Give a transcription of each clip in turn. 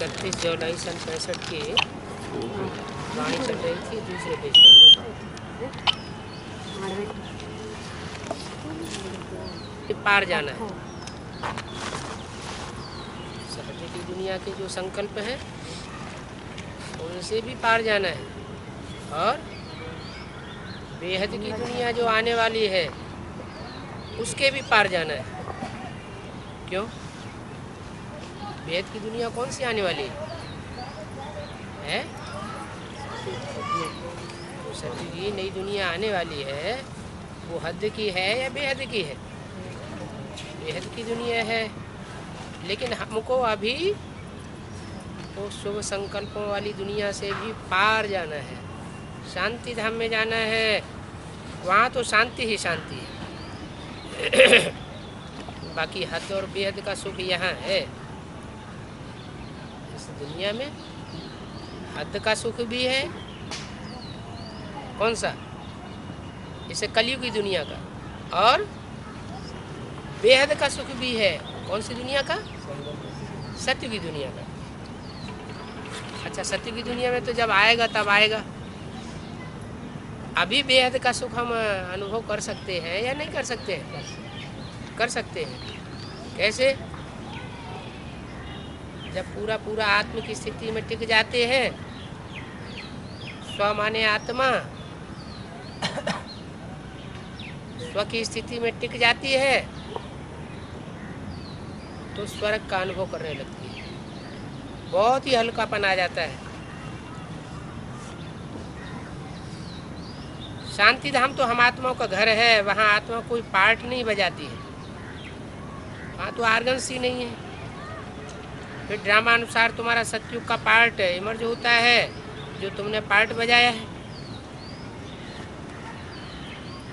31 जुलाई सन 65 की वाणी चल रही थी दूसरे पेज पर। पार जाना है, सहज की दुनिया के जो संकल्प हैं उनसे भी पार जाना है, और बेहद की दुनिया जो आने वाली है उसके भी पार जाना है। क्यों? बेहद की दुनिया कौन सी आने वाली है? सत्य की नई दुनिया आने वाली है, वो हद की है या बेहद की है? बेहद की दुनिया है, लेकिन हमको अभी तो शुभ संकल्पों वाली दुनिया से भी पार जाना है, शांति धाम में जाना है। वहाँ तो शांति ही शांति है। बाकी हद और बेहद का सुख यहाँ है। इस दुनिया में हद का सुख भी है, कौन सा? इसे कलयुग की दुनिया का, और बेहद का सुख भी है, कौन सी दुनिया का? सत्य की दुनिया का। अच्छा, सत्य की दुनिया में तो जब आएगा तब आएगा। अभी बेहद का सुख हम अनुभव कर सकते हैं या नहीं कर सकते हैं? कर सकते हैं। कैसे? जब पूरा पूरा आत्म की स्थिति में टिक जाते हैं, स्व माने आत्मा स्व की स्थिति में टिक जाती है तो स्वर्ग का अनुभव करने लगती है, बहुत ही हल्कापन आ जाता है। शांति धाम तो हम आत्माओं का घर है, वहाँ आत्मा कोई पार्ट नहीं बजाती है, वहाँ तो आर्गन्स ही नहीं है। फिर ड्रामा अनुसार तुम्हारा सतयुग का पार्ट इमर्ज होता है, जो तुमने पार्ट बजाया है।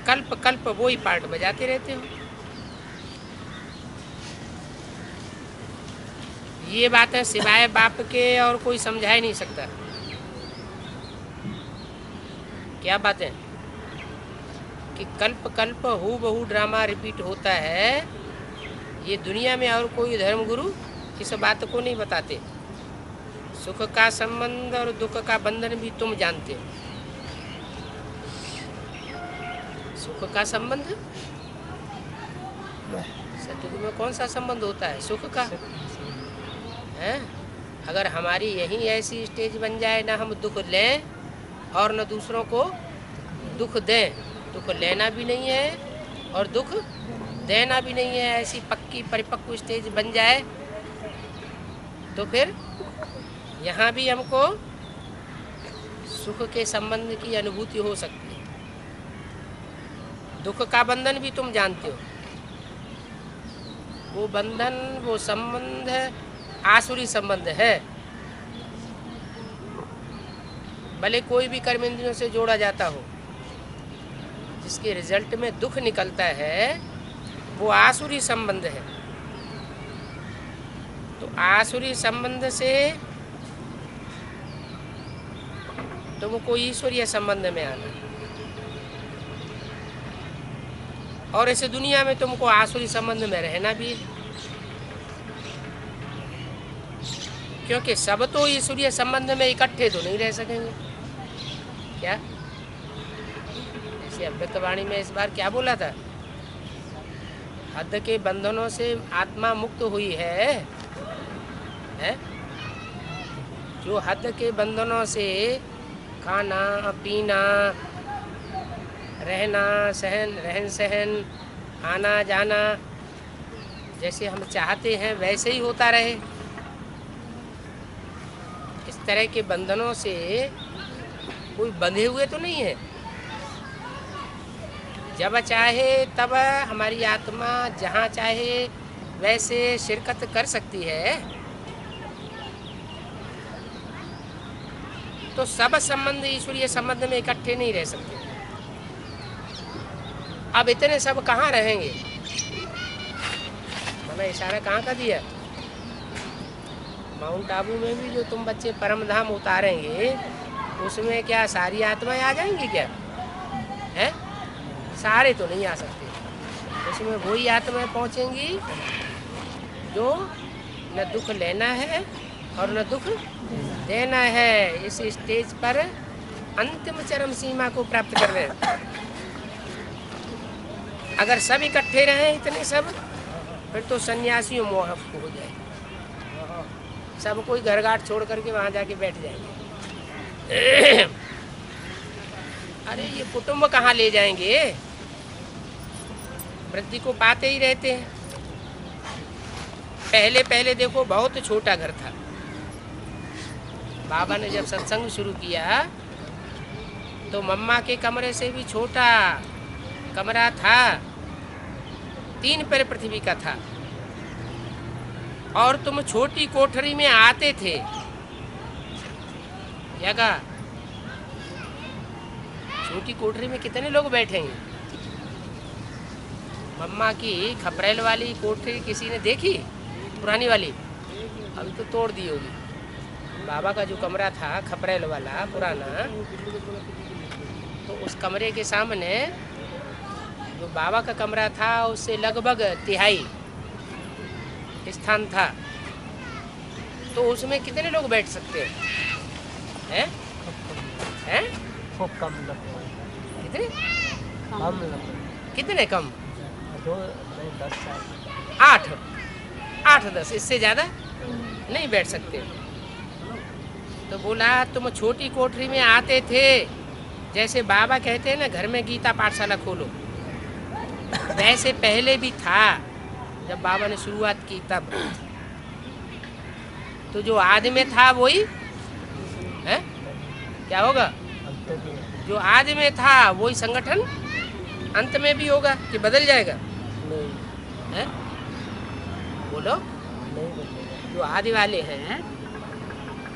कल्प कल्प वो ही पार्ट बजाते रहते हो। ये बातें सिवाय बाप के और कोई समझा ही नहीं सकता। क्या बातें? कि कल्प कल्प हू बहू ड्रामा रिपीट होता है, ये दुनिया में और कोई धर्मगुरु इस बात को नहीं बताते। सुख का संबंध और दुख का बंधन भी तुम जानते हो। सुख का संबंध सतयुग में कौन सा संबंध होता है? सुख का है। अगर हमारी यही ऐसी स्टेज बन जाए, ना हम दुख लें और न दूसरों को दुख दें, दुख लेना भी नहीं है और दुख देना भी नहीं है, ऐसी पक्की परिपक्व स्टेज बन जाए तो फिर यहाँ भी हमको सुख के संबंध की अनुभूति हो सकती है। दुख का बंधन भी तुम जानते हो। वो बंधन, वो संबंध आसुरी संबंध है। भले कोई भी कर्मेंद्रियों से जोड़ा जाता हो, जिसके रिजल्ट में दुख निकलता है, वो आसुरी संबंध है। तो आसुरी संबंध से तुमको ईश्वरीय संबंध में आना है, और इस दुनिया में तुमको आसुरी संबंध में रहना भी है। क्योंकि सब तो ईश्वरीय संबंध में इकट्ठे तो नहीं रह सकेंगे। क्या? जैसे अव्यक्तवाणी में इस बार क्या बोला था? हद के बंधनों से आत्मा मुक्त हुई है? जो हद के बंधनों से खाना पीना, रहना सहन, रहन सहन, आना जाना जैसे हम चाहते हैं वैसे ही होता रहे, इस तरह के बंधनों से कोई बंधे हुए तो नहीं है। जब चाहे तब हमारी आत्मा जहाँ चाहे वैसे शिरकत कर सकती है। तो सब संबंध ईश्वरीय संबंध में इकट्ठे नहीं रह सकते। अब इतने सब कहाँ रहेंगे? मैंने इशारा कहाँ का दिया? माउंट आबू में भी जो तुम बच्चे परम धाम उतारेंगे, उसमें क्या सारी आत्माएं आ जाएंगी क्या? हैं? सारे तो नहीं आ सकते। उसमें वही आत्माएं पहुँचेंगी जो न दुख लेना है और न दुख देना है। इस स्टेज पर अंतिम चरम सीमा को प्राप्त कर रहे हैं। अगर सब इकट्ठे रहे इतने सब, फिर तो सन्यासियों मोहफ हो जाए, सब कोई घर घाट छोड़ करके वहां जाके बैठ जाएंगे। अरे ये कुटुंब कहाँ ले जाएंगे, वृद्धि को पाते ही रहते हैं। पहले पहले देखो बहुत छोटा घर था। बाबा ने जब सत्संग शुरू किया तो मम्मा के कमरे से भी छोटा कमरा था, 3 पैर पृथ्वी का था। और तुम छोटी कोठरी में आते थे, क्या कहा? छोटी कोठरी में कितने लोग बैठेंगे? मम्मा की खपरेल वाली कोठरी किसी ने देखी? पुरानी वाली अभी तो तोड़ दी होगी। बाबा का जो कमरा था खपरेल वाला पुराना, तो उस कमरे के सामने जो बाबा का कमरा था उससे लगभग 1/3 स्थान था। तो उसमें कितने लोग बैठ सकते हैं? हैं? खूब कम लगता कितने? कम लगता कितने कम? 10 8-10, इससे ज़्यादा नहीं बैठ सकते। तो बोला तुम छोटी कोठरी में आते थे, जैसे बाबा कहते हैं ना घर में गीता पाठशाला खोलो, वैसे पहले भी था जब बाबा ने शुरुआत की तब। तो जो आदि में था वही है, क्या होगा? जो आदि में था वही संगठन अंत में भी होगा कि बदल जाएगा? है? बोलो। जो आदि वाले हैं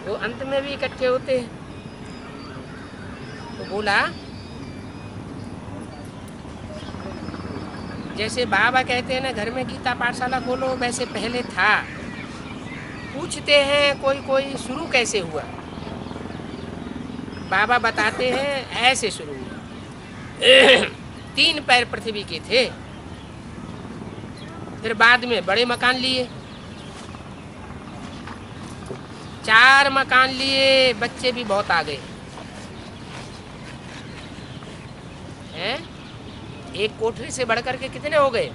वो अंत में भी इकट्ठे होते हैं। तो बोला जैसे बाबा कहते हैं ना घर में गीता पाठशाला खोलो, वैसे पहले था। पूछते हैं कोई कोई शुरू कैसे हुआ? बाबा बताते हैं ऐसे शुरू हुआ। 3 पैर पृथ्वी के थे, फिर बाद में बड़े मकान लिए, 4 मकान लिए, बच्चे भी बहुत आ गए हैं। एक कोठरी से बढ़ करके कितने हो गए?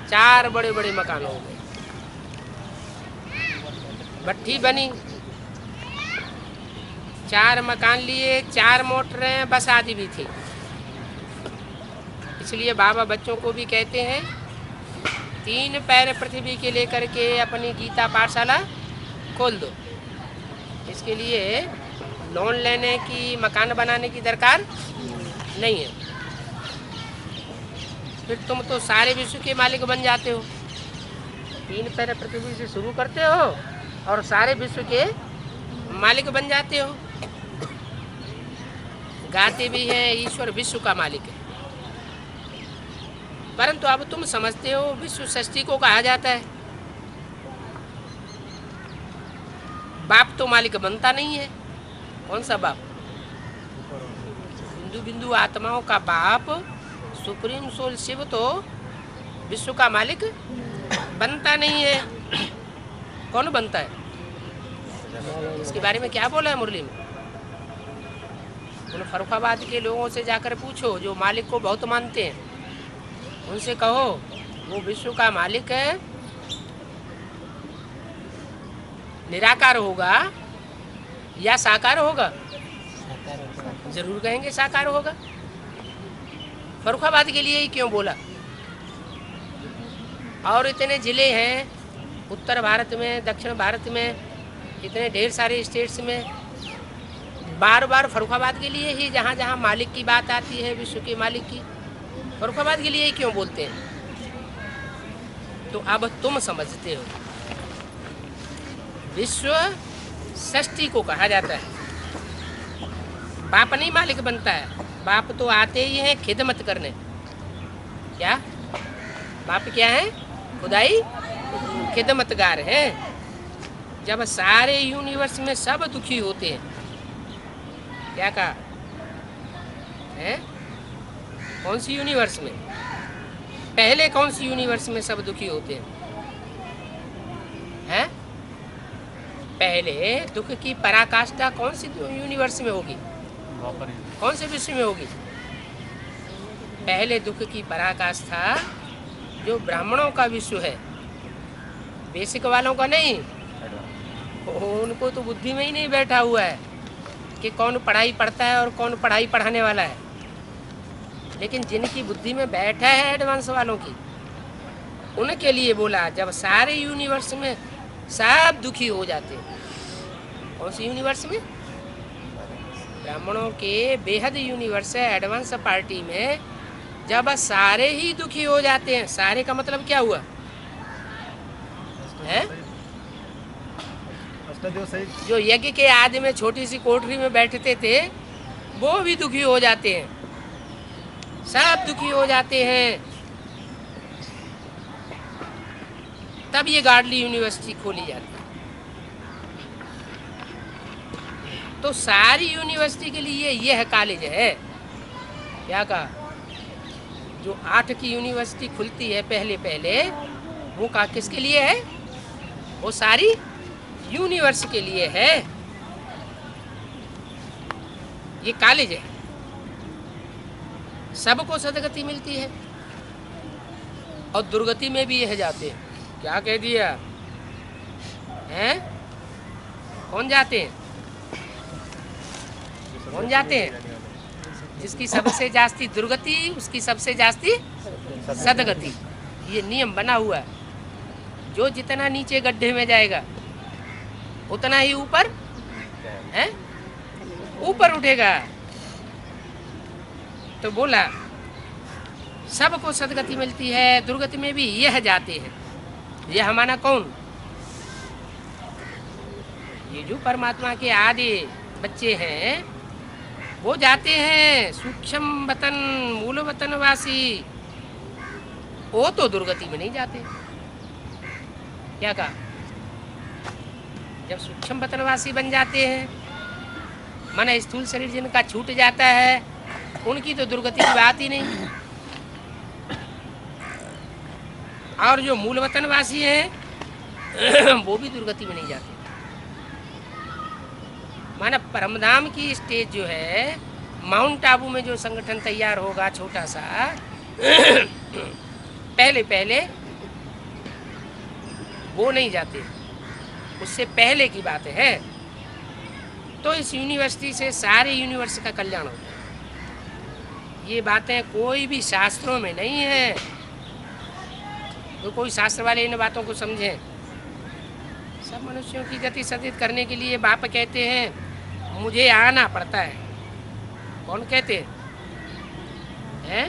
4 बड़े बड़े मकान हो गए। भट्ठी बनी, 4 मकान लिए, 4 मोटरें, बस आदि भी थी। इसलिए बाबा बच्चों को भी कहते हैं 3 पैर पृथ्वी के लेकर के अपनी गीता पाठशाला खोल दो। इसके लिए लोन लेने की, मकान बनाने की दरकार नहीं है। फिर तुम तो सारे विश्व के मालिक बन जाते हो। 3 पैर पृथ्वी से शुरू करते हो और सारे विश्व के मालिक बन जाते हो। गाते भी हैं ईश्वर विश्व का मालिक है, परंतु अब तुम समझते हो विश्व षष्ठी को कहा जाता है। बाप तो मालिक बनता नहीं है। कौन सा बाप? बिंदु बिंदु आत्माओं का बाप सुप्रीम सोल शिव तो विश्व का मालिक बनता नहीं है। कौन बनता है? इसके बारे में क्या बोला है मुरली में? उन फरुखाबाद के लोगों से जाकर पूछो जो मालिक को बहुत मानते हैं, उनसे कहो वो विश्व का मालिक है, निराकार होगा या साकार होगा? जरूर कहेंगे साकार होगा। फरुखाबाद के लिए ही क्यों बोला? और इतने ज़िले हैं उत्तर भारत में, दक्षिण भारत में, इतने ढेर सारे स्टेट्स में, बार बार फरुखाबाद के लिए ही, जहाँ जहाँ मालिक की बात आती है, विश्व के मालिक की, फरुखाबाद के लिए ही क्यों बोलते हैं? तो अब तुम समझते हो विश्व षष्ठी को कहा जाता है। बाप नहीं मालिक बनता है, बाप तो आते ही हैं खिदमत करने। क्या बाप क्या है? खुदाई खिदमतगार है। जब सारे यूनिवर्स में सब दुखी होते हैं, क्या कहा है? कौन सी यूनिवर्स में? पहले कौन सी यूनिवर्स में सब दुखी होते हैं? हैं? पहले दुख की पराकाष्ठा कौन सी यूनिवर्स में होगी, द्वापर युग। कौन से विश्व में होगी? पहले दुख की पराकाष्ठा जो ब्राह्मणों का विश्व है, बेसिक वालों का नहीं। उनको तो बुद्धि में ही नहीं बैठा हुआ है कि कौन पढ़ाई पढ़ता है और कौन पढ़ाई पढ़ाने वाला है। लेकिन जिनकी बुद्धि में बैठा है एडवांस वालों की, उनके लिए बोला जब सारे यूनिवर्स में सब दुखी हो जाते हैं। कौन सी यूनिवर्स में? ब्राह्मणों के बेहद यूनिवर्स है, एडवांस पार्टी में जब सारे ही दुखी हो जाते हैं। सारे का मतलब क्या हुआ है? अष्टदेव सहित जो यज्ञ के आदि में छोटी सी कोठरी में बैठते थे वो भी दुखी हो जाते हैं, सब दुखी हो जाते हैं। तब ये गार्डली यूनिवर्सिटी खोली जाती है। तो सारी यूनिवर्सिटी के लिए यह कॉलेज है। क्या कहा? जो 8 की यूनिवर्सिटी खुलती है पहले पहले, वो का किसके लिए है? वो सारी यूनिवर्स के लिए है। ये कॉलेज है, सबको सदगति मिलती है और दुर्गति में भी यह जाते हैं। क्या कह दिया हैं? कौन जाते हैं? कौन जाते हैं? जिसकी सबसे जास्ती दुर्गति, उसकी सबसे जास्ती सदगति। ये नियम बना हुआ है। जो जितना नीचे गड्ढे में जाएगा उतना ही ऊपर है, ऊपर उठेगा। तो बोला सबको सदगति मिलती है, दुर्गति में भी यह जाते हैं। यह माना कौन? ये जो परमात्मा के आदि बच्चे हैं वो जाते हैं सूक्ष्म वतन, मूल वतनवासी। वो तो दुर्गति में नहीं जाते। क्या कहा? जब सूक्ष्म वतनवासी बन जाते हैं, माना स्थूल शरीर जिनका छूट जाता है, उनकी तो दुर्गति की बात ही नहीं। और जो मूल वतनवासी हैं वो भी दुर्गति में नहीं जाते। माना परमधाम की स्टेज जो है, माउंट आबू में जो संगठन तैयार होगा छोटा सा, पहले पहले वो नहीं जाते, उससे पहले की बात है। तो इस यूनिवर्सिटी से सारे यूनिवर्स का कल्याण होता है। ये बातें कोई भी शास्त्रों में नहीं है। तो कोई शास्त्र वाले इन बातों को समझें। सब मनुष्यों की गति सदित करने के लिए बाप कहते हैं मुझे आना पड़ता है। कौन कहते हैं?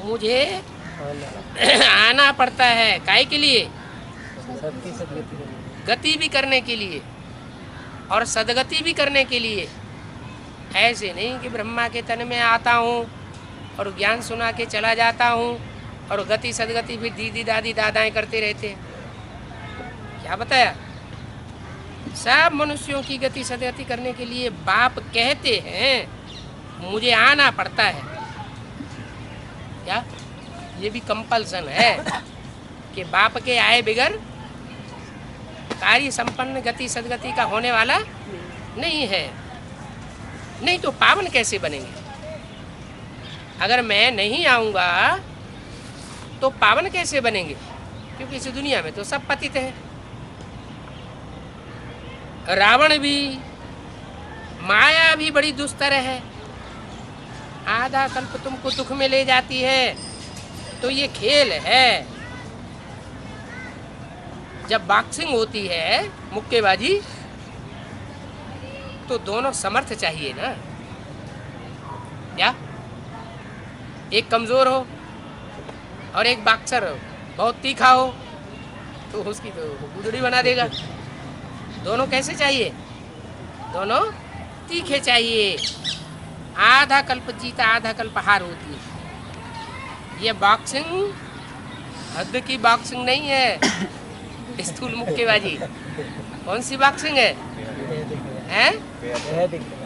मुझे आना पड़ता है। काहे के लिए? सबकी सदगति के लिए। गति भी करने के लिए और सदगति भी करने के लिए। ऐसे नहीं कि ब्रह्मा के तन में आता हूँ और ज्ञान सुना के चला जाता हूँ और गति सदगति फिर दीदी दादी दादाएं करते रहते हैं। क्या बताया? सब मनुष्यों की गति सदगति करने के लिए बाप कहते हैं मुझे आना पड़ता है। क्या ये भी कंपल्सन है कि बाप के आए बिगर कार्य संपन्न गति सदगति का होने वाला नहीं है। नहीं तो पावन कैसे बनेंगे? अगर मैं नहीं आऊँगा तो पावन कैसे बनेंगे? क्योंकि इस दुनिया में तो सब पतित हैं। रावण भी, माया भी बड़ी दुस्तर है। आधा कल्प तुमको दुख में ले जाती है। तो ये खेल है। जब बॉक्सिंग होती है, मुक्केबाजी, तो दोनों समर्थ चाहिए ना। क्या? एक कमजोर हो और एक बॉक्सर हो, बहुत तीखा हो, तो उसकी तो गुदड़ी बना देगा। दोनों कैसे चाहिए? दोनों तीखे चाहिए। आधा कल्प जीता आधा कल्प हार होती है। ये बॉक्सिंग हद की बॉक्सिंग नहीं है। स्थूल मुक्केबाजी कौन सी बॉक्सिंग है? हैं?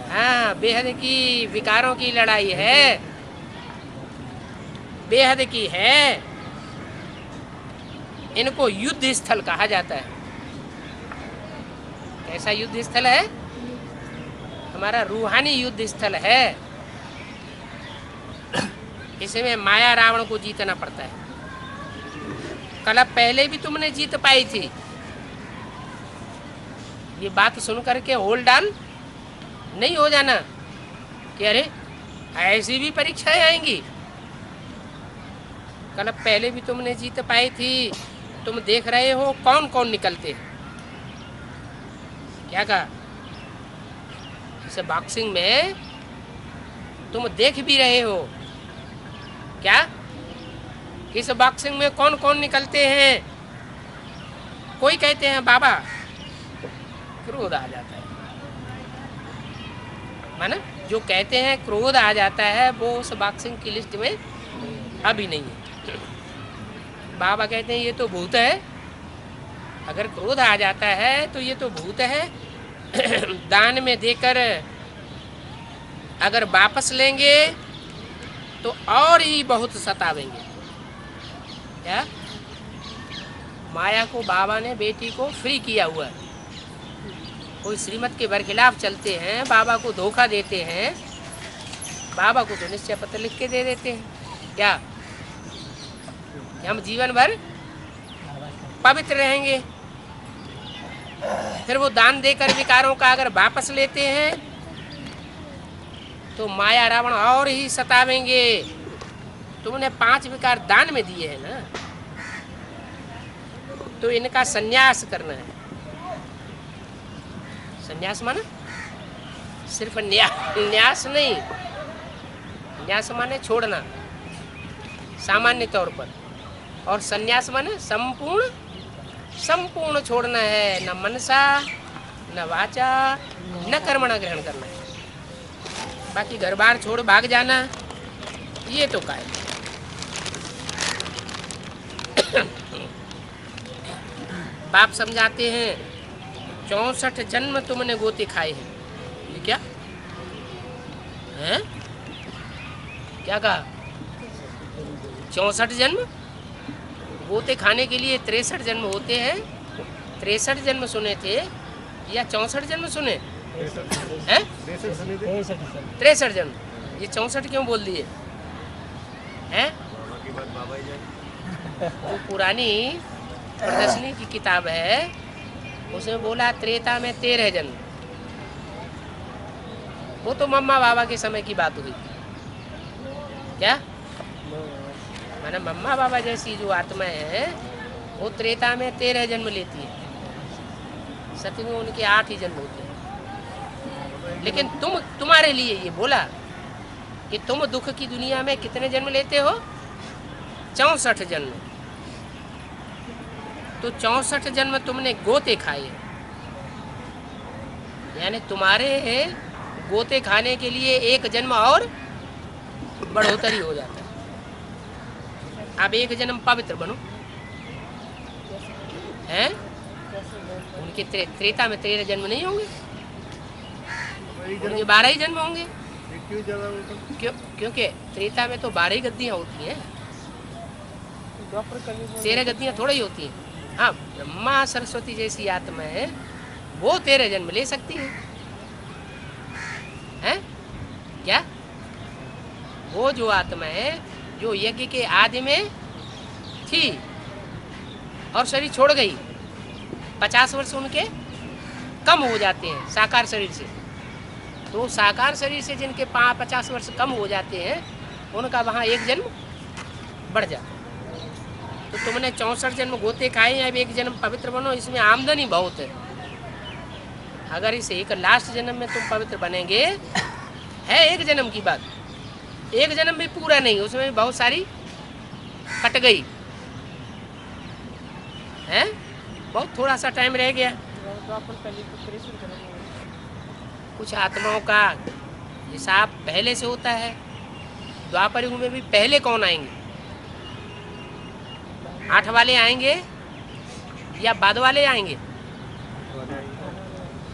हाँ, बेहद की विकारों की लड़ाई है। बेहद की है। इनको युद्ध स्थल कहा जाता है। ऐसा युद्ध स्थल है, हमारा रूहानी युद्ध स्थल है। इसमें माया रावण को जीतना पड़ता है। कल पहले भी तुमने जीत पाई थी। ये बात सुन करके होल्ड ऑन नहीं हो जाना कि अरे ऐसी भी परीक्षाएं आएंगी। कल पहले भी तुमने जीत पाई थी। तुम देख रहे हो कौन कौन निकलते हैं। क्या कहा? इस बॉक्सिंग में तुम देख भी रहे हो क्या, इस बॉक्सिंग में कौन कौन निकलते हैं। कोई कहते हैं बाबा क्रोध आ जाता है, माना जो कहते हैं क्रोध आ जाता है वो उस बॉक्सिंग की लिस्ट में अभी नहीं है। बाबा कहते हैं ये तो भूत है। अगर क्रोध आ जाता है तो ये तो भूत है। दान में देकर अगर वापस लेंगे तो और ही बहुत सतावेंगे। क्या? माया को बाबा ने बेटी को फ्री किया हुआ है। कोई श्रीमत के बरखिलाफ चलते हैं, बाबा को धोखा देते हैं, बाबा को तो निश्चय पत्र लिख के दे देते हैं। क्या कि हम जीवन भर पवित्र रहेंगे। फिर वो दान देकर विकारों का अगर वापस लेते हैं तो माया रावण और ही सतावेंगे। तुमने 5 विकार दान में दिए हैं ना, तो इनका संन्यास करना है। संन्यास माने सिर्फ न्यास नहीं, न्यास माने छोड़ना सामान्य तौर पर, और संन्यास माने संपूर्ण छोड़ना है। न मनसा न वाचा न कर्मणा ग्रहण करना है। बाकी घर बार छोड़ भाग जाना ये तो काय। बाप समझाते हैं 64 जन्म तुमने गोते खाए हैं। ये क्या है? क्या कहा? 64 जन्म गोते खाने के लिए 63 जन्म होते हैं। 63 जन्म सुने थे या 64 जन्म सुने हैं? 63 जन्म। ये 64 क्यों बोल दिए हैं? वो पुरानी प्रदर्शनी की किताब है, उसमें बोला त्रेता में 13 जन्म। वो तो मम्मा बाबा के समय की बात हुई। क्या माना मम्मा बाबा जैसी जो आत्मा है वो त्रेता में 13 जन्म लेती है, सत्य में उनके 8 ही जन्म होते हैं। लेकिन तुम्हारे लिए ये बोला कि तुम दुख की दुनिया में कितने जन्म लेते हो? 64 जन्म। तो 64 जन्म तुमने गोते खाए, यानी तुम्हारे गोते खाने के लिए एक जन्म और बढ़ोतरी हो जाता है। अब एक जन्म पवित्र बनो हैं। उनके त्रेता में 13 जन्म नहीं होंगे, उनके 12 ही जन्म होंगे। क्योंकि त्रेता में तो 12 ही गद्दियाँ होती हैं, 13 गद्दियाँ थोड़ी ही होती हैं। हाँ, ब्रह्मा सरस्वती जैसी आत्मा है वो 13 जन्म ले सकती है। हैं? क्या? वो जो आत्मा है जो यज्ञ के आदि में थी और शरीर छोड़ गई, 50 वर्ष उनके कम हो जाते हैं साकार शरीर से। तो साकार शरीर से जिनके 50 वर्ष कम हो जाते हैं उनका वहाँ एक जन्म बढ़ जाता है। तो तुमने 64 जन्म गोते खाए, अब एक जन्म पवित्र बनो। इसमें आमदनी बहुत है। अगर इस एक लास्ट जन्म में तुम पवित्र बनेंगे, है एक जन्म की बात, एक जन्म भी पूरा नहीं, उसमें भी बहुत सारी कट गई है, बहुत थोड़ा सा टाइम रह गया। कुछ आत्माओं का हिसाब पहले से होता है। द्वापर युग में भी पहले कौन आएंगे? 8 वाले आएंगे या बाद वाले आएंगे?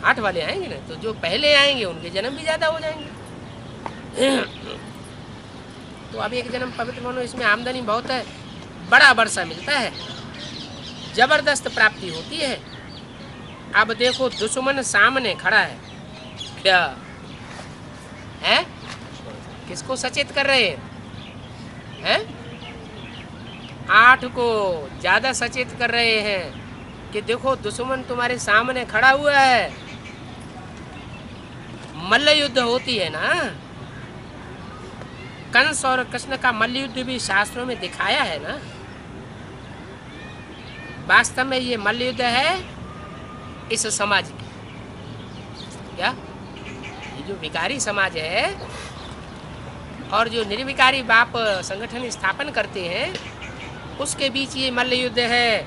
8 वाले आएंगे ना। तो जो पहले आएंगे उनके जन्म भी ज़्यादा हो जाएंगे। तो अब एक जन्म पवित्र बनो, इसमें आमदनी बहुत है, बड़ा वर्षा मिलता है, जबरदस्त प्राप्ति होती है। अब देखो दुश्मन सामने खड़ा है, क्या है? किसको सचेत कर रहे हैं? 8 को ज्यादा सचेत कर रहे हैं कि देखो दुश्मन तुम्हारे सामने खड़ा हुआ है। मल्ल युद्ध होती है ना, कंस और कृष्ण का मल्ल युद्ध भी शास्त्रों में दिखाया है ना। वास्तव में ये मल्ल युद्ध है इस समाज की, क्या ये जो विकारी समाज है और जो निर्विकारी बाप संगठन स्थापन करते हैं, उसके बीच ये मल्ल युद्ध है।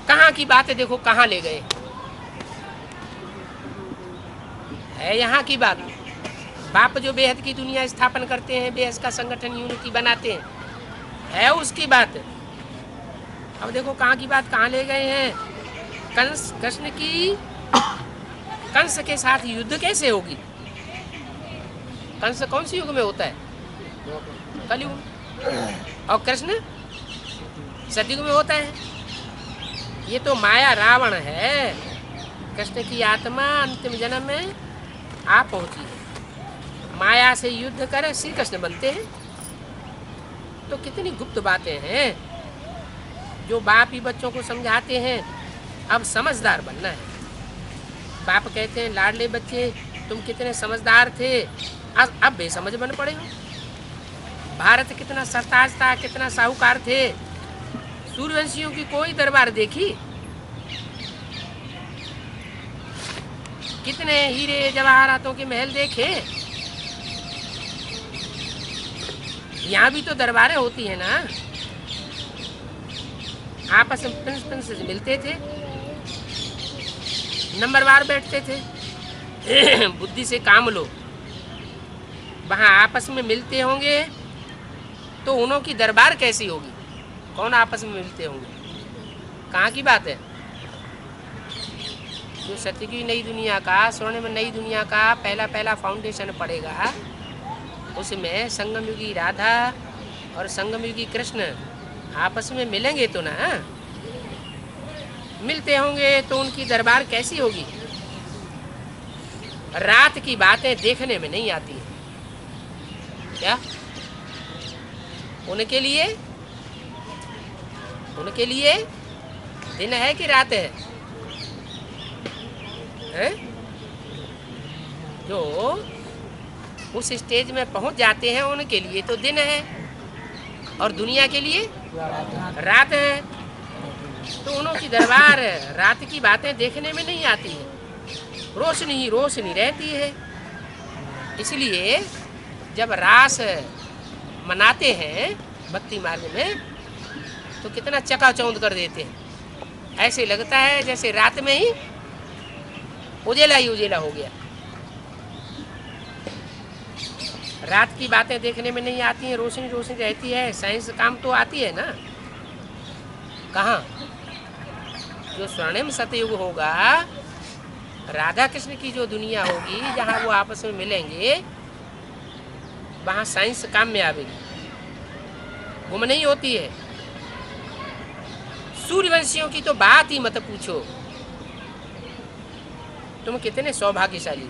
कहाँ की बातें देखो कहाँ ले गए है, यहाँ की बात। बाप जो बेहद की दुनिया स्थापन करते हैं, बेहद का संगठन यूनिटी बनाते हैं, है उसकी बात। अब देखो कहाँ की बात कहाँ ले गए हैं। कंस कृष्ण की कंस के साथ युद्ध कैसे होगी? कंस कौन सी युग में होता है? कलयुग में। और कृष्ण सतयुग में होता है। ये तो माया रावण है। कृष्ण की आत्मा अंतिम जन्म में आ पहुंची है, माया से युद्ध कर श्री कृष्ण बनते हैं। तो कितनी गुप्त बातें हैं जो बाप ही बच्चों को समझाते हैं। अब समझदार बनना है। बाप कहते हैं लाडले बच्चे तुम कितने समझदार थे, अब बेसमझ बन पड़े हो। भारत कितना सरताज था, कितना साहूकार थे। सूर्यवंशियों की कोई दरबार देखी? कितने हीरे जवाहरातों के महल देखे? यहाँ भी तो दरबारें होती है ना। आपस में प्रिंस से मिलते थे, नंबरवार बैठते थे। बुद्धि से काम लो। वहाँ आपस में मिलते होंगे तो उन्हों की दरबार कैसी होगी? कौन आपस में मिलते होंगे? कहाँ की बात है? जो सत्य की नई दुनिया का, स्वर्णिम नई दुनिया का पहला फाउंडेशन पड़ेगा, उसमें संगमयुगी राधा और संगमयुगी कृष्ण आपस में मिलेंगे तो ना। मिलते होंगे तो उनकी दरबार कैसी होगी? रात की बातें देखने में नहीं आती है क्या? उनके लिए दिन है कि रात है? जो उस स्टेज में पहुंच जाते हैं उनके लिए तो दिन है और दुनिया के लिए रात है। तो उनकी दरबार रात की बातें देखने में नहीं आती है, रोशनी ही रोशनी रहती है। इसलिए जब रास मनाते हैं भक्ति मार्ग में तो कितना चकाचौंध कर देते हैं। ऐसे लगता है जैसे रात में ही उजेला ही उजेला हो गया। रात की बातें देखने में नहीं आती हैं, रोशनी रोशनी रहती है। साइंस काम तो आती है ना। कहाँ? जो स्वर्णिम सतयुग होगा, राधा कृष्ण की जो दुनिया होगी, जहाँ वो आपस में मिलेंगे, वहाँ साइंस काम में आवेगी, गुम नहीं होती है। सूर्यवंशियों की तो बात ही मत पूछो। तुम कितने सौभाग्यशाली।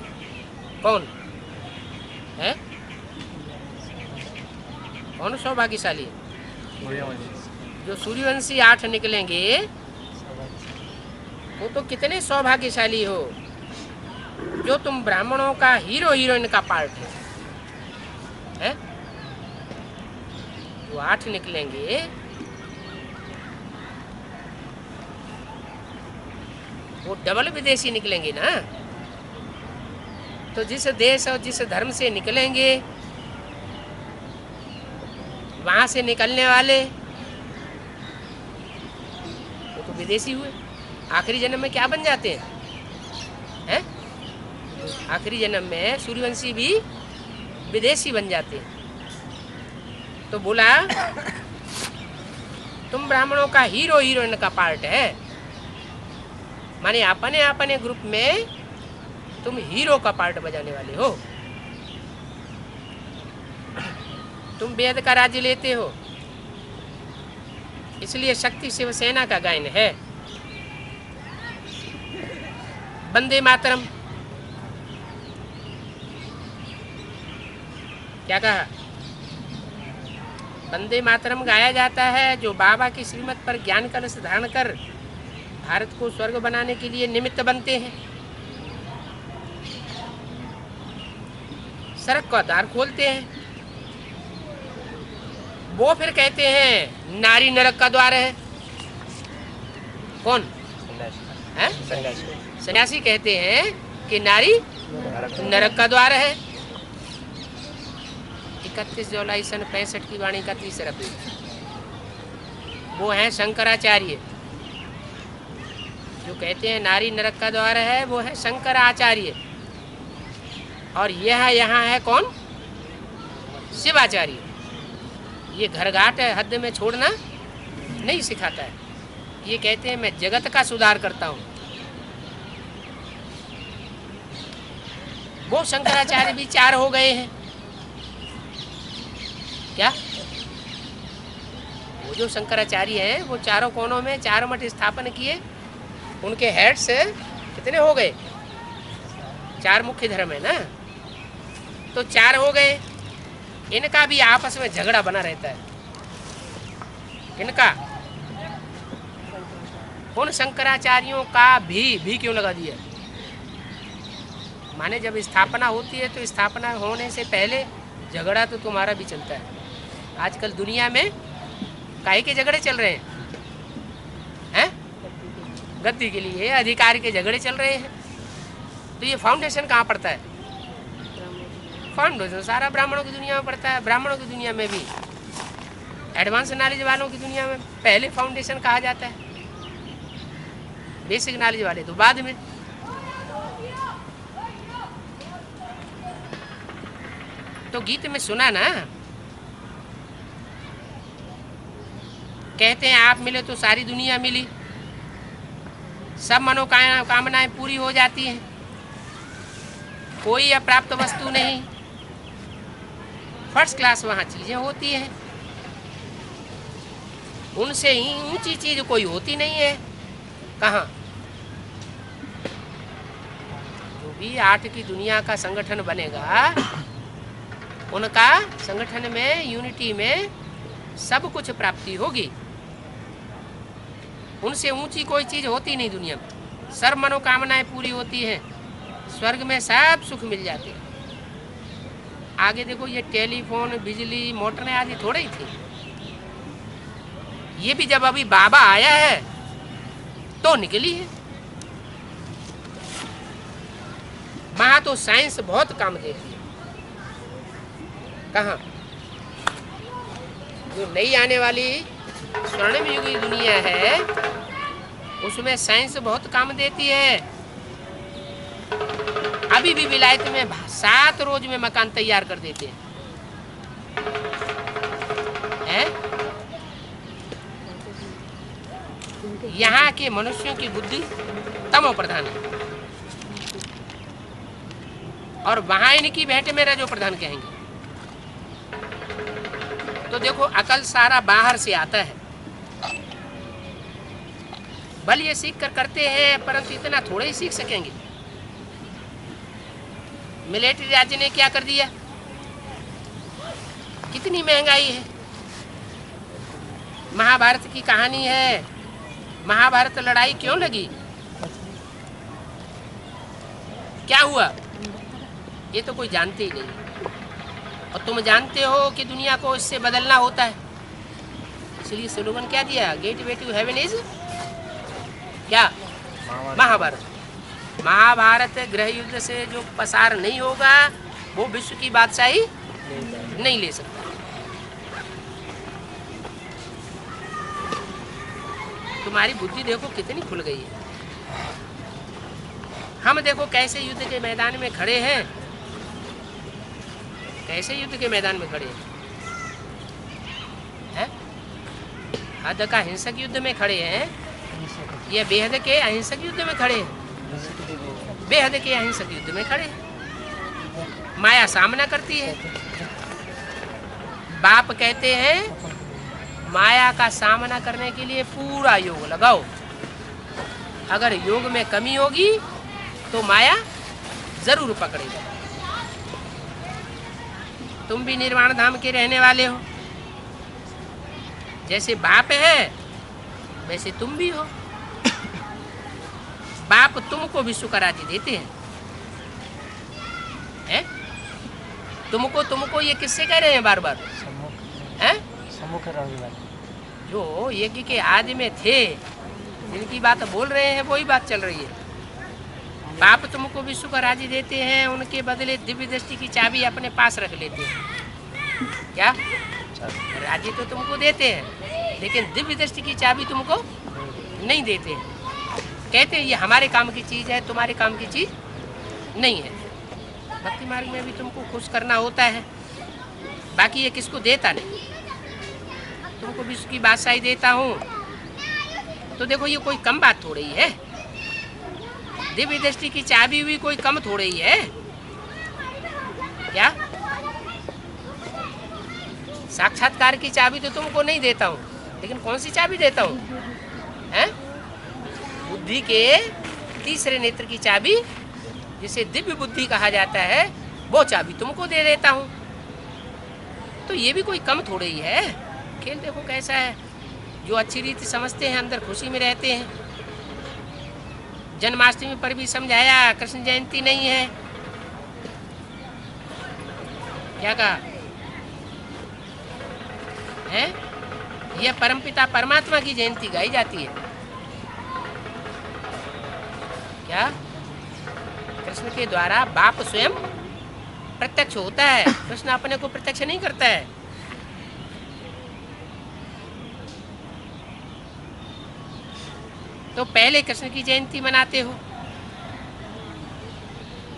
कौन है? कौन सौभाग्यशाली? जो सूर्यवंशी 8 निकलेंगे वो तो कितने सौभाग्यशाली हो जो तुम ब्राह्मणों का हीरो हीरोइन का पार्ट है? वो 8 निकलेंगे वो डबल विदेशी निकलेंगे ना। तो जिस देश और जिस धर्म से निकलेंगे वहां से निकलने वाले वो तो विदेशी हुए। आखिरी जन्म में क्या बन जाते हैं? आखिरी जन्म में सूर्यवंशी भी विदेशी बन जाते हैं। तो बोला तुम ब्राह्मणों का हीरो हीरोइन का पार्ट है, माने अपने अपने ग्रुप में तुम हीरो का पार्ट बजाने वाले हो। तुम वेद का राज्य लेते हो, इसलिए शक्ति शिवसेना का गायन है। वंदे मातरम। क्या कहा? वंदे मातरम गाया जाता है जो बाबा की श्रीमत पर ज्ञान कलश धारण कर भारत को स्वर्ग बनाने के लिए निमित्त बनते हैं, सड़क का द्वार खोलते हैं। वो फिर कहते हैं नारी नरक का द्वार है। कौन? हैं? सन्यासी कहते हैं कि नारी नरक का द्वार है। 31 जुलाई सन 65 की वाणी का तीसरा पेज। वो हैं शंकराचार्य, जो कहते हैं नारी नरक का द्वार है, वो है शंकराचार्य। और यह यहाँ है कौन? शिवाचार्य। ये घरघाट हद में छोड़ना नहीं सिखाता है। ये कहते हैं मैं जगत का सुधार करता हूँ। वो शंकराचार्य भी 4 हो गए हैं। क्या? वो जो शंकराचार्य हैं वो चारों कोनों में 4 मठ स्थापन किए। उनके हेड्स कितने हो गए? 4 मुख्य धर्म है ना, तो 4 हो गए। इनका भी आपस में झगड़ा बना रहता है। इनका उन शंकराचार्यों का भी क्यों लगा दिया? माने जब स्थापना होती है तो स्थापना होने से पहले झगड़ा तो तुम्हारा भी चलता है। आजकल दुनिया में काहे के झगड़े चल रहे हैं? गद्दी के लिए, अधिकार के झगड़े चल रहे हैं। तो ये फाउंडेशन कहाँ पड़ता है? फाउंडेशन सारा ब्राह्मणों की दुनिया में पड़ता है। ब्राह्मणों की दुनिया में भी, एडवांस नॉलेज वालों की दुनिया में पहले फाउंडेशन कहा जाता है, बेसिक नॉलेज वाले तो बाद में। तो गीत में सुना ना, कहते हैं आप मिले तो सारी दुनिया मिली, सब मनोकामनाएं पूरी हो जाती हैं, कोई अप्राप्त वस्तु नहीं, फर्स्ट क्लास वहाँ चीज़ें होती हैं, उनसे ही ऊंची चीज़ कोई होती नहीं है। कहाँ? जो भी 8 की दुनिया का संगठन बनेगा, उनका संगठन में, यूनिटी में सब कुछ प्राप्ति होगी। उनसे ऊंची कोई चीज़ होती नहीं दुनिया में। सर्व मनोकामनाएं पूरी होती हैं, स्वर्ग में सब सुख मिल जाते हैं। आगे देखो, ये टेलीफोन, बिजली, मोटरें आदि थोड़े ही थी। ये भी जब अभी बाबा आया है तो निकली है। वहाँ तो साइंस बहुत काम देती है। कहाँ? जो नई आने वाली स्वर्णिम युग की दुनिया है, उसमें साइंस बहुत काम देती है। अभी भी विलायत में 7 रोज में मकान तैयार कर देते हैं। यहाँ के मनुष्यों की बुद्धि तमो प्रधान है, और वहाँ इनकी भेंट में रजो प्रधान कहेंगे। तो देखो, अकल सारा बाहर से आता है। बल ये सीख कर करते हैं, परंतु इतना थोड़े ही सीख सकेंगे। मिलिट्री राज्य ने क्या कर दिया? कितनी महंगाई है। महाभारत की कहानी है। महाभारत लड़ाई क्यों लगी? क्या हुआ? ये तो कोई जानते ही नहीं। और तुम जानते हो कि दुनिया को इससे बदलना होता है। इसलिए स्लोगन क्या दिया? गेटवे टू हेवन इज क्या? महाभारत। महाभारत गृह युद्ध से जो पसार नहीं होगा, वो विश्व की बादशाही नहीं ले सकता। तुम्हारी बुद्धि देखो कितनी खुल गई है। हम देखो कैसे युद्ध के मैदान में खड़े हैं, कैसे युद्ध के मैदान में खड़े हैं। हद का हिंसक युद्ध में खड़े हैं, ये बेहद के अहिंसक युद्ध में खड़े हैं। बेहद के अहिंसक युद्ध में खड़े हैं। माया सामना करती है। बाप कहते हैं माया का सामना करने के लिए पूरा योग लगाओ। अगर योग में कमी होगी तो माया जरूर पकड़ेगा। तुम भी निर्वाण धाम के रहने वाले हो, जैसे बाप है वैसे तुम भी हो। बाप तुमको भी सुख राज्य देते हैं, हैं? तुमको ये किससे कह रहे हैं बार बार? हैं? सम्मुख रहने वाले जो यज्ञ के आदि में थे, जिनकी बात बोल रहे हैं वही बात चल रही है। बाप तुमको भी सुख राज्य देते हैं, उनके बदले दिव्य दृष्टि की चाबी अपने पास रख लेते हैं। क्या राज्य तो तुमको देते हैं, लेकिन दिव्य दृष्टि की चाबी तुमको नहीं देते हैं। कहते हैं ये हमारे काम की चीज़ है, तुम्हारे काम की चीज़ नहीं है। भक्ति मार्ग में भी तुमको खुश करना होता है, बाकी ये किसको देता नहीं। तुमको भी उसकी बादशाही देता हूँ, तो देखो ये कोई कम बात थोड़ी है। दिव्य दृष्टि की चाबी भी कोई कम थोड़ी है क्या? साक्षात्कार की चाबी तो तुमको नहीं देता हूँ, लेकिन कौन सी चाबी देता हूँ? हैं? बुद्धि के तीसरे नेत्र की चाबी, जिसे दिव्य बुद्धि कहा जाता है, वो चाबी तुमको दे देता हूँ। तो ये भी कोई कम थोड़ी ही है। खेल देखो कैसा है। जो अच्छी रीति समझते हैं अंदर खुशी में रहते हैं। जन्माष्टमी पर भी समझाया कृष्ण जयंती नहीं है, क्या कहा है? यह परमपिता परमात्मा की जयंती गाई जाती है। क्या कृष्ण के द्वारा बाप स्वयं प्रत्यक्ष होता है, कृष्ण अपने को प्रत्यक्ष नहीं करता है। तो पहले कृष्ण की जयंती मनाते हो।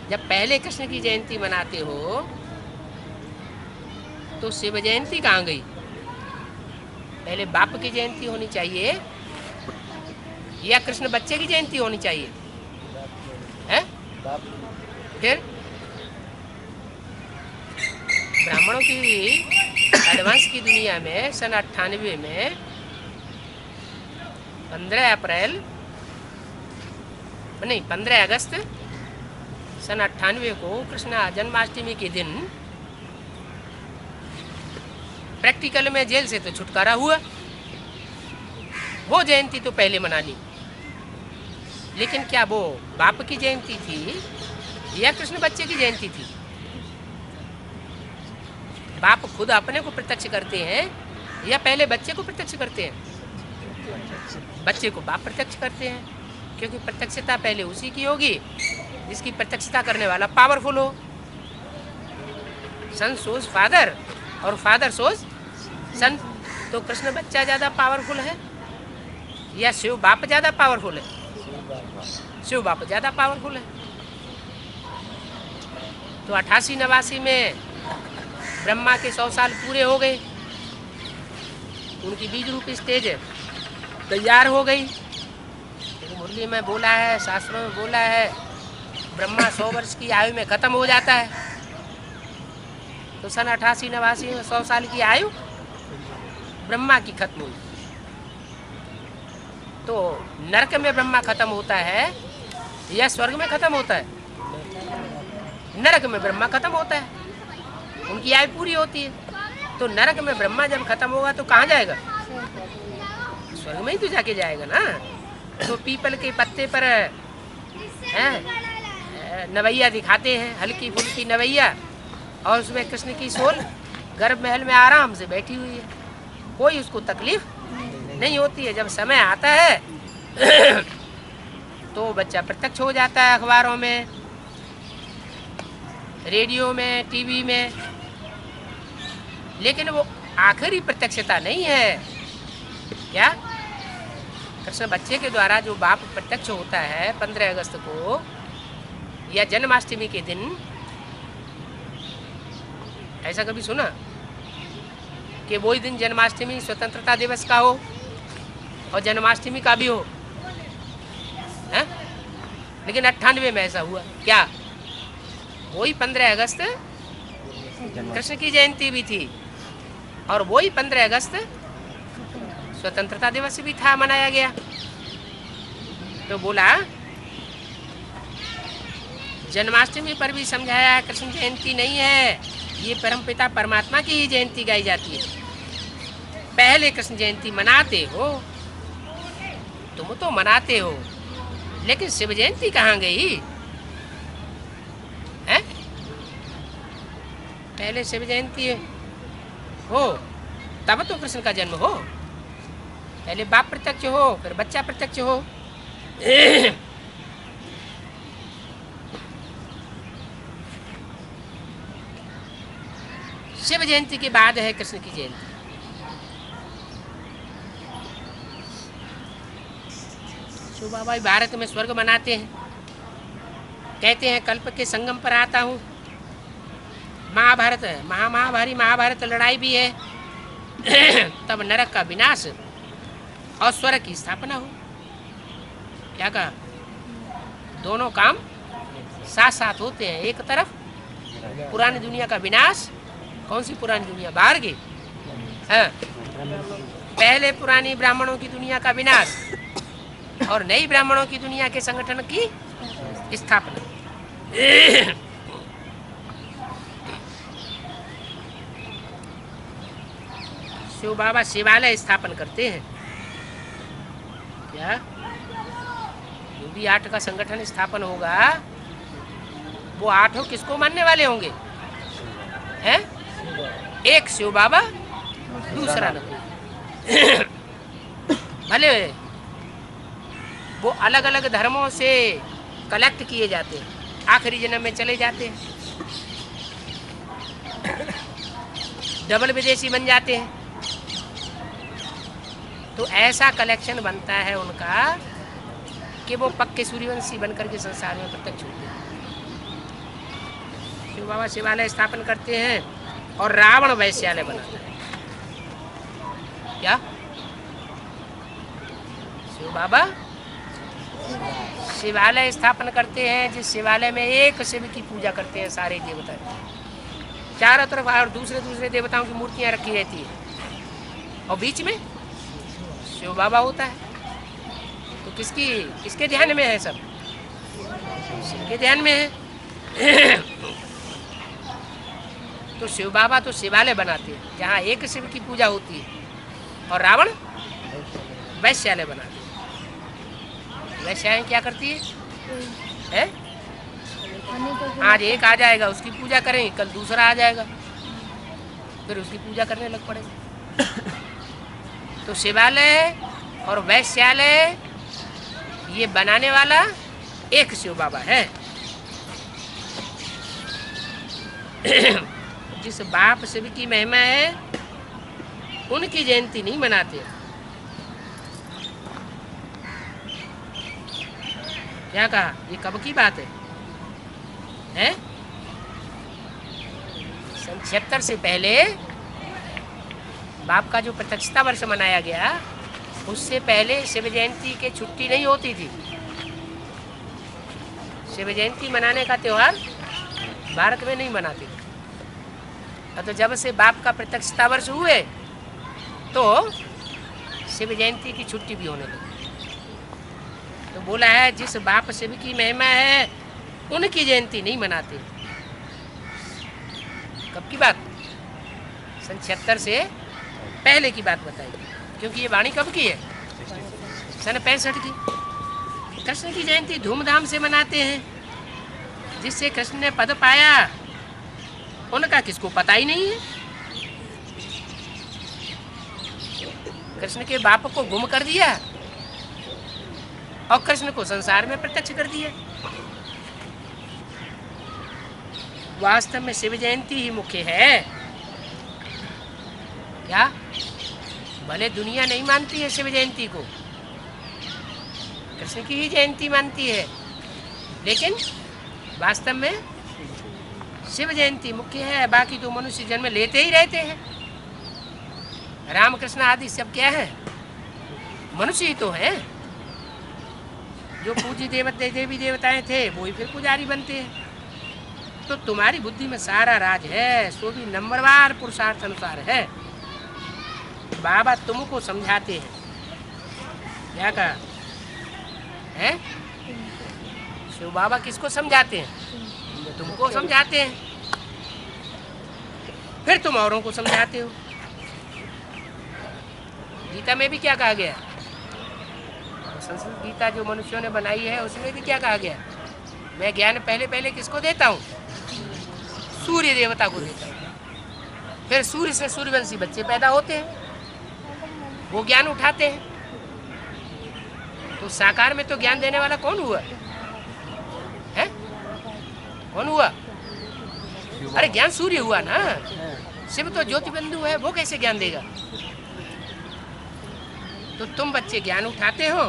जब पहले कृष्ण की जयंती मनाते हो तो शिव जयंती कहाँ गई? पहले बाप की जयंती होनी चाहिए या कृष्ण बच्चे की जयंती होनी चाहिए? है? फिर ब्राह्मणों की एडवांस की दुनिया में सन 98 में 15 अगस्त सन 98 को कृष्ण जन्माष्टमी के दिन प्रैक्टिकल में जेल से तो छुटकारा हुआ। वो जयंती तो पहले मनानी, लेकिन क्या वो बाप की जयंती थी या कृष्ण बच्चे की जयंती थी? बाप खुद अपने को प्रत्यक्ष करते हैं या पहले बच्चे को प्रत्यक्ष करते हैं? बच्चे को बाप प्रत्यक्ष करते हैं, क्योंकि प्रत्यक्षता पहले उसी की होगी जिसकी प्रत्यक्षता करने वाला पावरफुल हो। सन सोज फादर और फादर सोज सन। तो कृष्ण बच्चा ज़्यादा पावरफुल है या शिव बाप ज़्यादा पावरफुल है? शिव बाप ज़्यादा पावरफुल है। तो 88-89 में ब्रह्मा के 100 साल पूरे हो गए, उनकी बीज रूपी स्टेज तैयार हो गई। तो मुरली में बोला है, शास्त्रों में बोला है, ब्रह्मा 100 वर्ष की आयु में खत्म हो जाता है। तो सन 88-89 में 100 साल की आयु ब्रह्मा की खत्म हुई। तो नरक में ब्रह्मा खत्म होता है या स्वर्ग में खत्म होता है? नरक में ब्रह्मा खत्म होता है, उनकी आयु पूरी होती है। तो नरक में ब्रह्मा जब खत्म होगा तो कहाँ जाएगा? स्वर्ग में ही तो जाके जाएगा ना। तो पीपल के पत्ते पर नवैया दिखाते हैं, हल्की फुल्की नवैया, और उसमें कृष्ण की सोल गर्भ महल में आराम से बैठी हुई है, कोई उसको तकलीफ नहीं होती है। जब समय आता है तो बच्चा प्रत्यक्ष हो जाता है, अखबारों में, रेडियो में, टीवी में। लेकिन वो आखिरी प्रत्यक्षता नहीं है। क्या कृष्ण बच्चे के द्वारा जो बाप प्रत्यक्ष होता है 15 अगस्त को या जन्माष्टमी के दिन, ऐसा कभी सुना कि वही दिन जन्माष्टमी स्वतंत्रता दिवस का हो और जन्माष्टमी का भी हो? है? लेकिन 98 में ऐसा हुआ। क्या वही 15 अगस्त कृष्ण की जयंती भी थी और वही 15 अगस्त स्वतंत्रता दिवस भी था, मनाया गया। तो बोला जन्माष्टमी पर भी समझाया है कृष्ण जयंती नहीं है, ये परमपिता परमात्मा की ही जयंती गाई जाती है। पहले कृष्ण जयंती मनाते हो, तुम तो मनाते हो, लेकिन शिव जयंती कहाँ गई है? पहले शिव जयंती हो तब तो कृष्ण का जन्म हो। पहले बाप प्रत्यक्ष हो, फिर बच्चा प्रत्यक्ष हो। शिव जयंती के बाद है कृष्ण की जयंती। शिव बाबा भारत में स्वर्ग मनाते हैं, कहते हैं कल्प के संगम पर आता हूँ। महाभारत है, महाभारी महाभारत लड़ाई भी है। तब नरक का विनाश और स्वर्ग की स्थापना हो। क्या कहा? दोनों काम साथ साथ होते हैं। एक तरफ पुरानी दुनिया का विनाश, कौन सी पुरानी दुनिया? बाहर की। हाँ, पहले पुरानी ब्राह्मणों की दुनिया का विनाश और नई ब्राह्मणों की दुनिया के संगठन की स्थापना। शिव बाबा शिवालय स्थापन करते हैं। क्या? जो भी 8 का संगठन स्थापन होगा, वो 8 किसको मानने वाले होंगे? हैं? एक शिव बाबा, दूसरा नहीं। भले वो अलग अलग धर्मों से कलेक्ट किए जाते हैं, आखिरी जन्म में चले जाते हैं, डबल विदेशी बन जाते हैं। तो ऐसा कलेक्शन बनता है उनका कि वो पक्के सूर्यवंशी बनकर के संसार में प्रत्यक्ष होते हैं। शिव बाबा शिवालय स्थापन करते हैं और रावण वैश्यालय बनाता है। क्या? शिव बाबा शिवालय स्थापन करते हैं, जिस शिवालय में एक शिव की पूजा करते हैं सारे देवता। चारों तरफ और दूसरे दूसरे देवताओं की मूर्तियां रखी रहती है और बीच में शिव बाबा होता है। तो किसके ध्यान में है? सब शिव के ध्यान में है। तो शिव बाबा तो शिवालय बनाते हैं जहाँ एक शिव की पूजा होती है और रावण वैश्यालय बनाते हैं। वैश्याएं क्या करती है? आज एक आ जाएगा, उसकी पूजा करेंगे, कल दूसरा आ जाएगा, फिर उसकी पूजा करने लग पड़ेगा। तो शिवालय और वैश्यालय ये बनाने वाला एक शिव बाबा है। जिस बाप शिव की महिमा है, उनकी जयंती नहीं मनाते। क्या कहा? ये कब की बात है? सन 76 से पहले बाप का जो प्रत्यक्षता वर्ष मनाया गया, उससे पहले शिव जयंती के छुट्टी नहीं होती थी। शिव जयंती मनाने का त्यौहार भारत में नहीं मनाते थे। तो जब से बाप का प्रत्यक्षता वर्ष हुए तो शिव जयंती की छुट्टी भी होने लगी। तो बोला है जिस बाप शिव की महिमा है, उनकी जयंती नहीं मनाते। कब की बात? सन 76 से पहले की बात बताई, क्योंकि ये वाणी कब की है? सन 65 की। कृष्ण की जयंती धूमधाम से मनाते हैं। जिससे कृष्ण ने पद पाया, उनका किसको पता ही नहीं है। कृष्ण के बाप को गुम कर दिया और कृष्ण को संसार में प्रत्यक्ष कर दिया। वास्तव में शिव जयंती ही मुख्य है। क्या? भले दुनिया नहीं मानती है शिव जयंती को, कृष्ण की ही जयंती मानती है, लेकिन वास्तव में शिव जयंती मुख्य है। बाकी तो मनुष्य जन्म लेते ही रहते हैं। रामकृष्ण आदि सब क्या है? मनुष्य ही तो हैं। जो पूज्य देवी देवताएं थे, वो ही फिर पुजारी बनते हैं। तो तुम्हारी बुद्धि में सारा राज है, सो भी नंबरवार पुरुषार्थ अनुसार है। बाबा तुमको समझाते हैं। क्या कहा है? शिव बाबा किसको समझाते हैं? तुमको समझाते हैं, फिर तुम औरों को समझाते हो। गीता में भी क्या कहा गया? संस्कृत गीता जो मनुष्यों ने बनाई है उसमें भी क्या कहा गया? मैं ज्ञान पहले पहले किसको देता हूँ? सूर्य देवता को देता हूँ। फिर सूर्य से सूर्यवंशी बच्चे पैदा होते हैं, वो ज्ञान उठाते हैं। तो साकार में तो ज्ञान देने वाला कौन हुआ है? कौन हुआ? अरे ज्ञान सूर्य हुआ ना। शिव तो ज्योति बिंदु है, वो कैसे ज्ञान देगा? तो तुम बच्चे ज्ञान उठाते हो,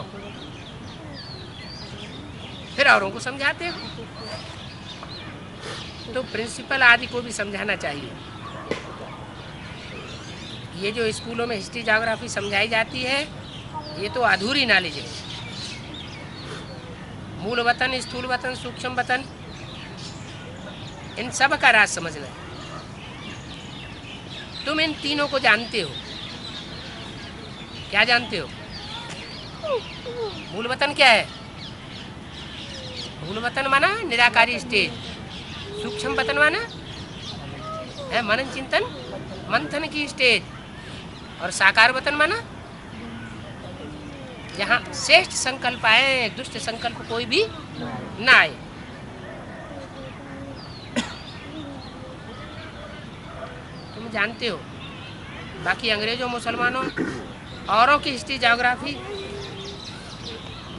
फिर औरों को समझाते हो। तो प्रिंसिपल आदि को भी समझाना चाहिए। ये जो स्कूलों में हिस्ट्री ज्योग्राफी समझाई जाती है, ये तो अधूरी नॉलेज है। मूल वतन, स्थूल वतन, सूक्ष्म वतन, इन सब का राज समझना है। तुम इन तीनों को जानते हो। क्या जानते हो? मूल वतन क्या है? मूल वतन माना निराकारी स्टेज। सूक्ष्म वतन माना है मनन चिंतन मंथन की स्टेज। और साकार वतन माना जहाँ श्रेष्ठ संकल्प आए, दुष्ट संकल्प कोई भी ना आए। तुम जानते हो। बाकी अंग्रेजों मुसलमानों औरों की हिस्ट्री ज्योग्राफी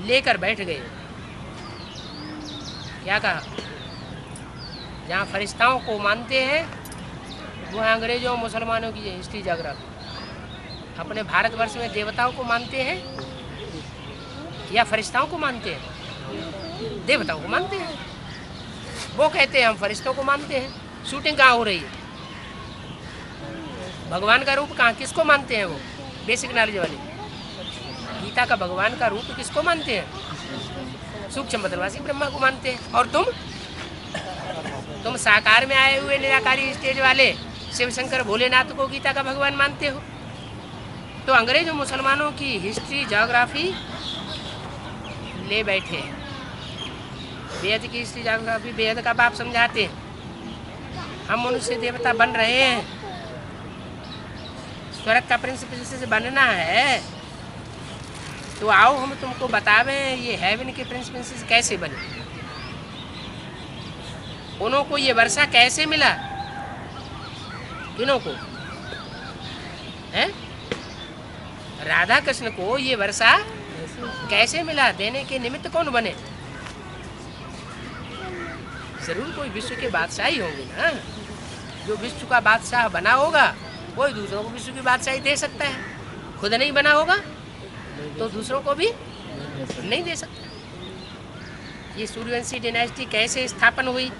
लेकर बैठ गए। क्या कहा? जहाँ फरिश्ताओं को मानते हैं वो है अंग्रेजों मुसलमानों की हिस्ट्री ज्योग्राफी। अपने भारतवर्ष में देवताओं को मानते हैं या फरिश्ताओं को मानते हैं? देवताओं को मानते हैं। वो कहते हैं हम फरिश्तों को मानते हैं। शूटिंग कहाँ हो रही है? भगवान का रूप कहाँ, किसको मानते हैं? वो बेसिक नॉलेज वाले गीता का भगवान का रूप किसको मानते हैं? सूक्ष्म बदलवासी ब्रह्मा को मानते हैं। और तुम साकार में आए हुए निराकारी स्टेज वाले शिव शंकर भोलेनाथ को गीता का भगवान मानते हो। तो अंग्रेज और मुसलमानों की हिस्ट्री ज्योग्राफी ले बैठे हैं। वेद की हिस्ट्री ज्योग्राफी वेद का बाप समझाते हैं। हम मनुष्य देवता बन रहे हैं, स्वर्ग का प्रिंस प्रिंसेस बनना है। तो आओ हम तुमको बतावें ये हेवन के प्रिंस प्रिंसेस कैसे बने, उन्हों को ये वर्षा कैसे मिला, किन्हों को है? राधा कृष्ण को ये वर्षा कैसे मिला, देने के निमित्त कौन बने? जरूर कोई विश्व के बादशाह ही होंगे ना। जो विश्व का बादशाह बना होगा कोई दूसरों को विश्व की बादशाही दे सकता है। खुद नहीं बना होगा तो दूसरों को भी नहीं दे सकता। ये सूर्यवंशी डायनेस्टी कैसे स्थापन हुई?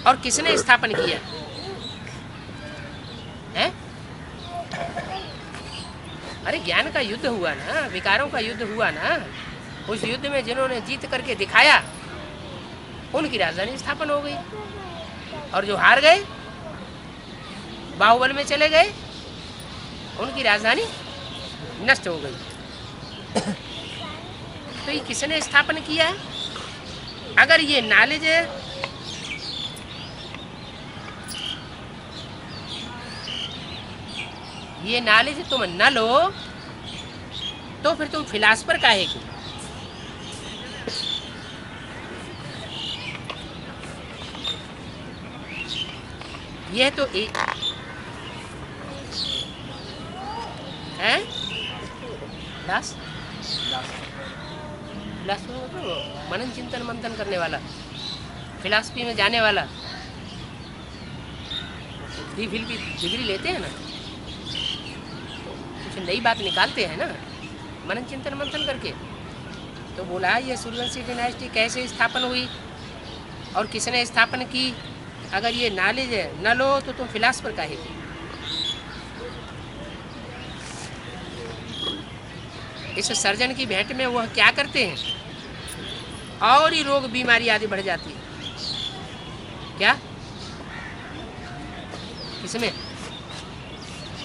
और किसने स्थापन किया है? अरे ज्ञान का युद्ध हुआ ना, विकारों का युद्ध हुआ ना। उस युद्ध में जिन्होंने जीत करके दिखाया उनकी राजधानी स्थापन हो गई। और जो हार गए, बाहुबल में चले गए, उनकी राजधानी नष्ट हो गई। तो ये किसने स्थापन किया है? अगर ये नॉलेज है, ये नॉलेज तुम न लो तो फिर तुम फिलासफर काहे की? यह तो एक है मनन चिंतन मंथन करने वाला, फिलासफी में जाने वाला। डिग्री लेते हैं ना, कुछ नई बात निकालते हैं ना मनन चिंतन मंथन करके। तो बोला ये सूर्यवंशी डायनेस्टी कैसे स्थापन हुई और किसने स्थापन की? अगर ये नॉलेज न लो तो तुम फिलासफर काहे की? इस सर्जन की भेंट में वह क्या करते हैं? और ही रोग बीमारी आदि बढ़ जाती है। क्या इसमें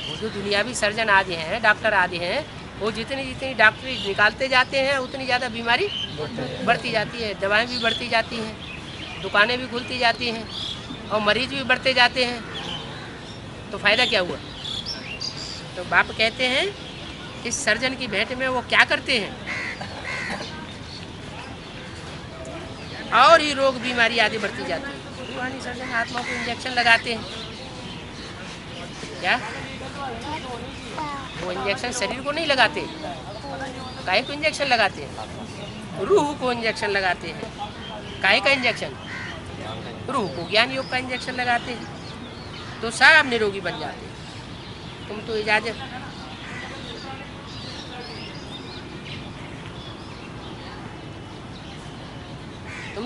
वो जो दुनियावी सर्जन आदि हैं, डॉक्टर आदि हैं, वो जितनी जितनी डॉक्टरी निकालते जाते हैं उतनी ज़्यादा बीमारी बढ़ती जाती है, दवाएं भी बढ़ती जाती हैं, दुकानें भी खुलती जाती हैं और मरीज भी बढ़ते जाते हैं। तो फ़ायदा क्या हुआ? तो बाप कहते हैं इस सर्जन की भेंट में वो क्या करते हैं, और ही रोग बीमारी आदि बढ़ती जाती है। रूहानी सर्जन आत्मा को इंजेक्शन लगाते हैं। क्या वो इंजेक्शन शरीर को नहीं लगाते? काहे को इंजेक्शन लगाते हैं? रूह को इंजेक्शन लगाते हैं। काहे का इंजेक्शन? रूह को ज्ञान योग का इंजेक्शन लगाते हैं। तो सब निरोगी बन जाते हैं। तुम तो इजाजत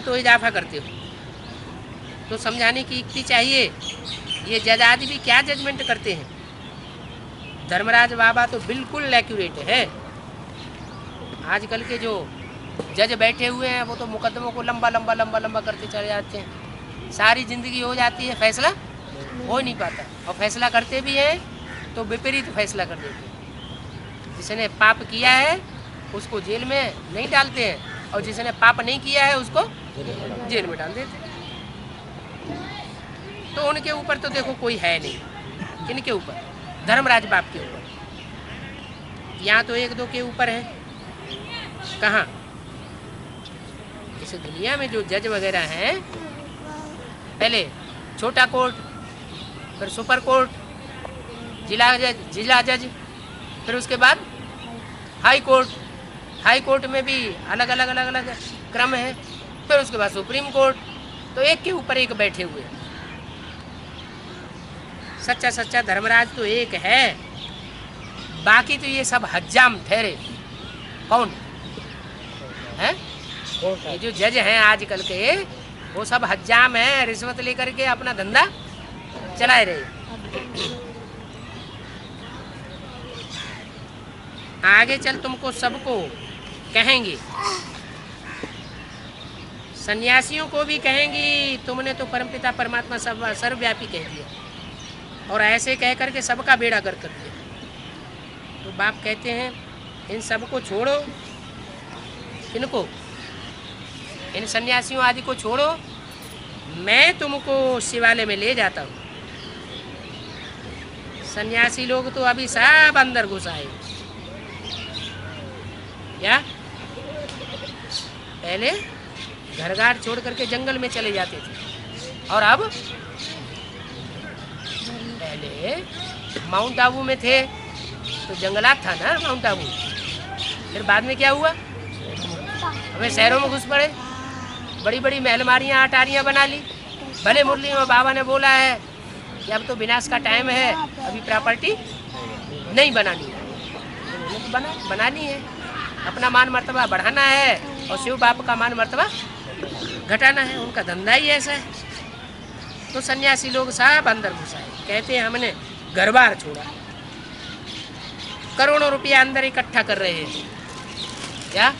इजाफा करते हो। तो समझाने की युक्ति चाहिए। ये जज आदि भी क्या जजमेंट करते हैं? धर्मराज बाबा तो बिल्कुल एक्यूरेट है। आजकल के जो जज बैठे हुए हैं वो तो मुकदमों को लंबा लंबा लंबा लंबा करते चले जाते हैं। सारी जिंदगी हो जाती है, फैसला हो नहीं पाता, और फैसला करते भी हैं तो विपरीत फैसला कर देते हैं। जिसने पाप किया है उसको जेल में नहीं डालते हैं, और जिसने पाप नहीं किया है उसको जेल में डाल देते हैं। तो उनके ऊपर तो देखो कोई है नहीं। किनके ऊपर? धर्मराज बाप के ऊपर। यहाँ तो एक दो के ऊपर है। कहाँ? इस दुनिया में जो जज वगैरह हैं, पहले छोटा कोर्ट, फिर सुपर कोर्ट, जिला जज, फिर उसके बाद हाई कोर्ट। हाई कोर्ट में भी अलग अलग अलग अलग क्रम है। फिर उसके बाद सुप्रीम कोर्ट। तो एक के ऊपर एक बैठे हुए। सच्चा सच्चा धर्मराज तो एक है, बाकी तो ये सब हज्जाम ठहरे। कौन है? ये जो जज हैं आजकल के, वो सब हज्जाम हैं, रिश्वत लेकर के अपना धंधा चलाए रहे। आगे चल तुमको सबको कहेंगी, सन्यासियों को भी कहेंगी, तुमने तो परमपिता परमात्मा सर्वव्यापी कह दिया, और ऐसे कह करके सबका बेड़ा गर्क कर दिया। तो बाप कहते हैं इन सबको छोड़ो। इनको, इन सन्यासियों आदि को छोड़ो, मैं तुमको शिवालय में ले जाता हूँ। सन्यासी लोग तो अभी सब अंदर घुस आए। क्या? पहले घर गार छोड़ करके जंगल में चले जाते थे, और अब पहले माउंट आबू में थे तो जंगलात था ना माउंट आबू। फिर बाद में क्या हुआ? हमें शहरों में घुस पड़े, बड़ी बड़ी महलमारियाँ अटारियाँ बना ली। भले मुरली में बाबा ने बोला है कि अब तो विनाश का टाइम है, अभी प्रॉपर्टी नहीं बनानी है। बनानी है, अपना मान मर्तबा बढ़ाना है और शिव बाप का मान मर्तबा घटाना है। उनका धंधा ही ऐसा है। तो सन्यासी लोग सब अंदर घुसाए। कहते हैं हमने घर बार छोड़ा, करोड़ों रुपया अंदर इकट्ठा कर रहे हैं। क्या?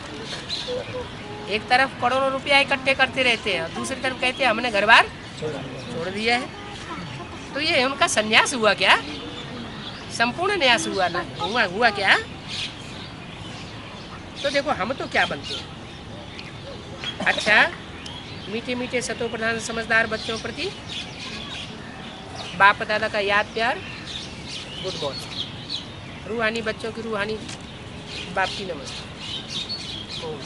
एक तरफ करोड़ों रुपया इकट्ठे करते रहते हैं और दूसरी तरफ कहते हैं हमने घर बार छोड़ दिया है। तो ये उनका संन्यास हुआ क्या? संपूर्ण न्यास हुआ ना? हुआ क्या? तो देखो हम तो क्या बनते हैं। अच्छा, मीठे मीठे सतो प्रधान समझदार बच्चों प्रति बाप दादा का याद प्यार, गुड मॉर्निंग। रूहानी बच्चों की रूहानी बाप की नमस्ते। ओम।